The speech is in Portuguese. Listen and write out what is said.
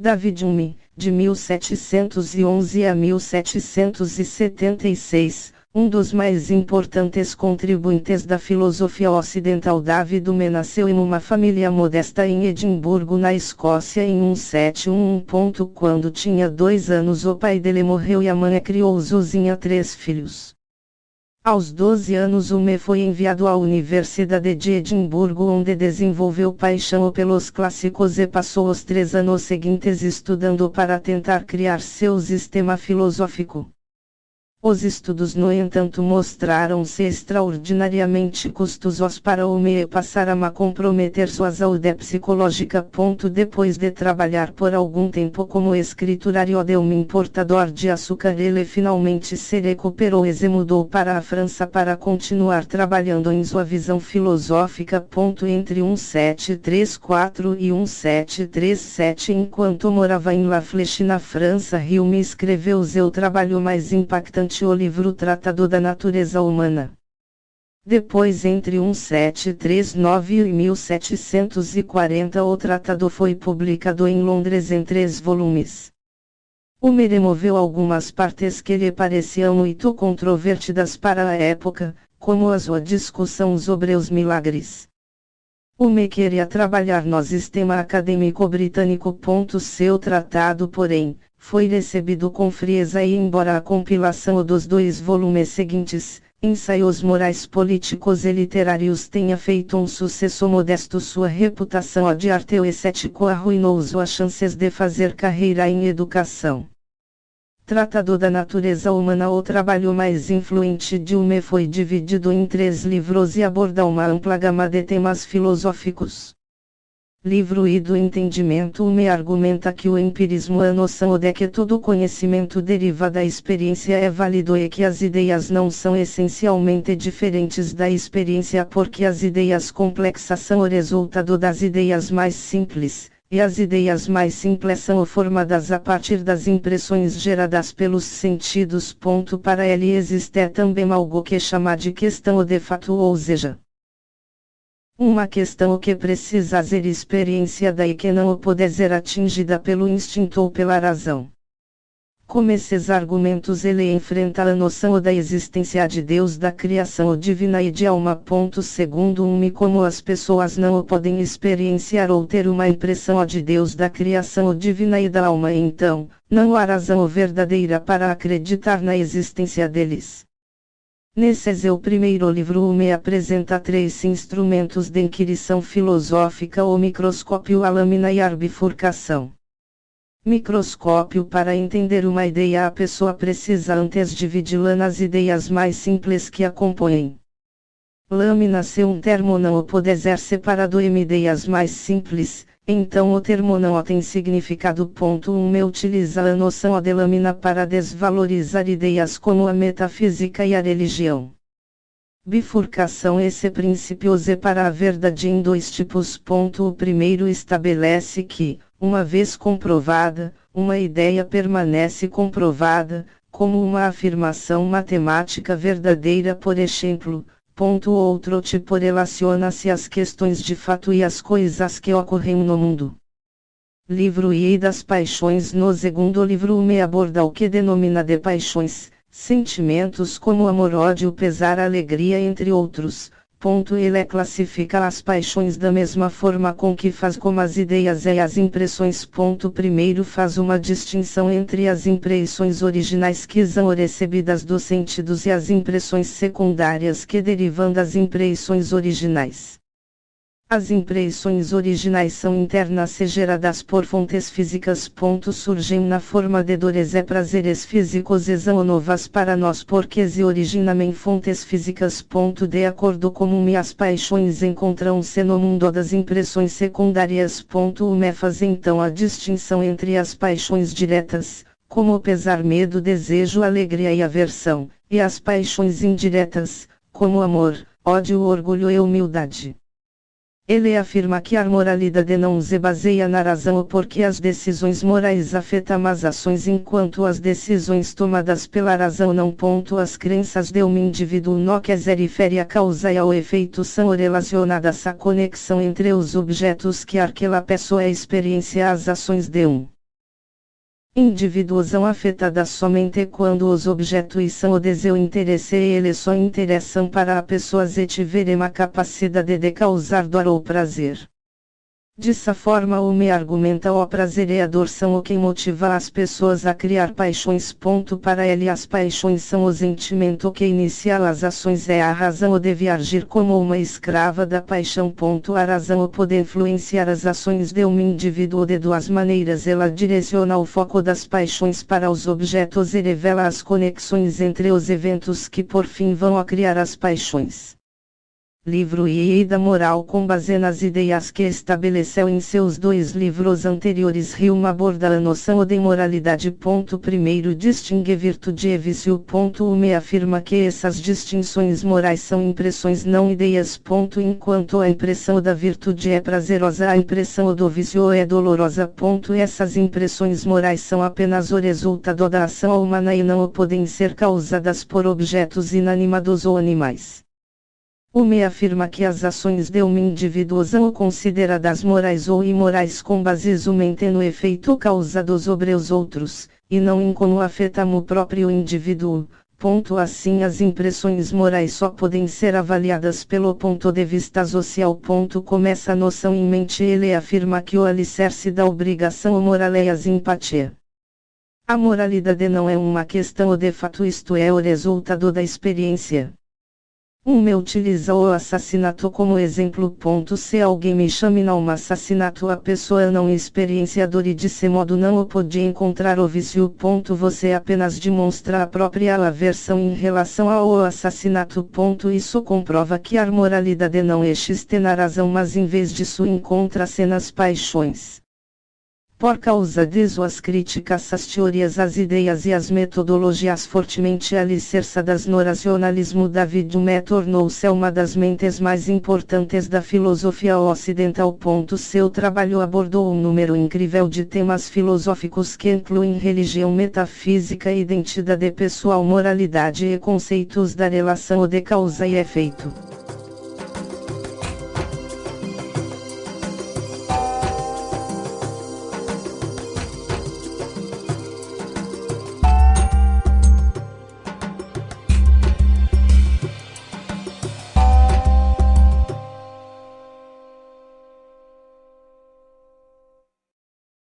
David Hume, de 1711 a 1776, um dos mais importantes contribuintes da filosofia ocidental. David Hume nasceu em uma família modesta em Edimburgo, na Escócia, em 1711. Quando tinha 2 anos, o pai dele morreu e a mãe criou sozinha 3 filhos. Aos 12 anos, Hume foi enviado à Universidade de Edimburgo, onde desenvolveu paixão pelos clássicos e passou os 3 anos seguintes estudando para tentar criar seu sistema filosófico. Os estudos, no entanto, mostraram-se extraordinariamente custosos para Hume e passaram a comprometer sua saúde psicológica. Depois de trabalhar por algum tempo como escriturário de um importador de açúcar, ele finalmente se recuperou e se mudou para a França para continuar trabalhando em sua visão filosófica. Entre 1734 e 1737, enquanto morava em La Flèche, na França, Hume escreveu seu trabalho mais impactante, o livro Tratado da Natureza Humana. Depois, entre 1739 e 1740, o tratado foi publicado em Londres em 3 volumes. Hume removeu algumas partes que lhe pareciam muito controvertidas para a época, como a sua discussão sobre os milagres. Hume queria trabalhar no sistema acadêmico britânico. Seu tratado, porém, foi recebido com frieza e, embora a compilação dos 2 volumes seguintes, Ensaios Morais, Políticos e Literários, tenha feito um sucesso modesto, sua reputação de ateu e cético arruinou suas chances de fazer carreira em educação. Tratado da Natureza Humana, o trabalho mais influente de Hume, foi dividido em 3 livros e aborda uma ampla gama de temas filosóficos. Livro I do Entendimento. Hume argumenta que o empirismo é a noção de que todo conhecimento deriva da experiência é válido e que as ideias não são essencialmente diferentes da experiência, porque as ideias complexas são o resultado das ideias mais simples, e as ideias mais simples são formadas a partir das impressões geradas pelos sentidos. Para ele existe também algo que chama de questão de fato, ou seja, uma questão que precisa ser experienciada e que não pode ser atingida pelo instinto ou pela razão. Com esses argumentos, ele enfrenta a noção da existência de Deus, da criação divina e de alma. Segundo Hume, como as pessoas não podem experienciar ou ter uma impressão de Deus, da criação divina e da alma, então, não há razão verdadeira para acreditar na existência deles. Nesse seu primeiro livro, Hume apresenta 3 instrumentos de inquirição filosófica: o microscópio, a lâmina e a bifurcação. Microscópio. Para entender uma ideia, a pessoa precisa antes dividi-la nas ideias mais simples que a compõem. Lâmina. Se um termo não pode ser separado em ideias mais simples, então o termo não tem significado. Hume utiliza a noção de lâmina para desvalorizar ideias como a metafísica e a religião. Bifurcação. Esse princípio separa a verdade em 2 tipos. O primeiro estabelece que, uma vez comprovada, uma ideia permanece comprovada, como uma afirmação matemática verdadeira, por exemplo. O outro tipo relaciona-se às questões de fato e às coisas que ocorrem no mundo. Livro I das Paixões. No segundo livro, Hume aborda o que denomina de paixões, sentimentos como amor, ódio, pesar, alegria, entre outros. Ele classifica as paixões da mesma forma com que faz com as ideias e as impressões. Primeiro, faz uma distinção entre as impressões originais que são recebidas dos sentidos e as impressões secundárias que derivam das impressões originais. As impressões originais são internas e geradas por fontes físicas. Surgem na forma de dores e prazeres físicos e são novas para nós porque se originam em fontes físicas. De acordo com Hume, as paixões encontram-se no mundo das impressões secundárias. Hume faz então a distinção entre as paixões diretas, como pesar, medo, desejo, alegria e aversão, e as paixões indiretas, como amor, ódio, orgulho e humildade. Ele afirma que a moralidade não se baseia na razão porque as decisões morais afetam as ações enquanto as decisões tomadas pela razão não. As crenças de um indivíduo no que se refere à causa e ao efeito são relacionadas à conexão entre os objetos que aquela pessoa experiencia as ações de um. Indivíduos são afetados somente quando os objetos são o desejo interesse e eles só interessam para a pessoa se tiverem a capacidade de causar dor ou prazer. Dessa forma me argumenta o prazer e a dor são o que motiva as pessoas a criar paixões. Para ele as paixões são o sentimento que inicia as ações e a razão deve agir como uma escrava da paixão. A razão pode influenciar as ações de um indivíduo de duas maneiras. Ela direciona o foco das paixões para os objetos e revela as conexões entre os eventos que por fim vão a criar as paixões. Livro I da Moral com base nas ideias que estabeleceu em seus 2 livros anteriores. Hume aborda a noção de moralidade. Primeiro distingue virtude e vício. Hume afirma que essas distinções morais são impressões não ideias. Enquanto a impressão da virtude é prazerosa, a impressão do vício é dolorosa. Essas impressões morais são apenas o resultado da ação humana e não podem ser causadas por objetos inanimados ou animais. Hume afirma que as ações de um indivíduo são consideradas morais ou imorais com base somente no efeito causado sobre os outros, e não em como afetam o próprio indivíduo. Assim as impressões morais só podem ser avaliadas pelo ponto de vista social. Com essa noção em mente ele afirma que o alicerce da obrigação moral é a simpatia. A moralidade não é uma questão de fato, isto é o resultado da experiência. Hume utiliza o assassinato como exemplo. Se alguém me chama um assassinato, a pessoa não experienciador e desse modo não pode encontrar o vício. Você apenas demonstra a própria aversão em relação ao assassinato. Isso comprova que a moralidade não existe na razão, mas em vez disso encontra-se nas paixões. Por causa disso as críticas às teorias, às ideias e às metodologias fortemente alicerçadas no racionalismo David Hume tornou-se uma das mentes mais importantes da filosofia ocidental. Seu trabalho abordou um número incrível de temas filosóficos que incluem religião, metafísica, identidade pessoal, moralidade e conceitos da relação de causa e efeito.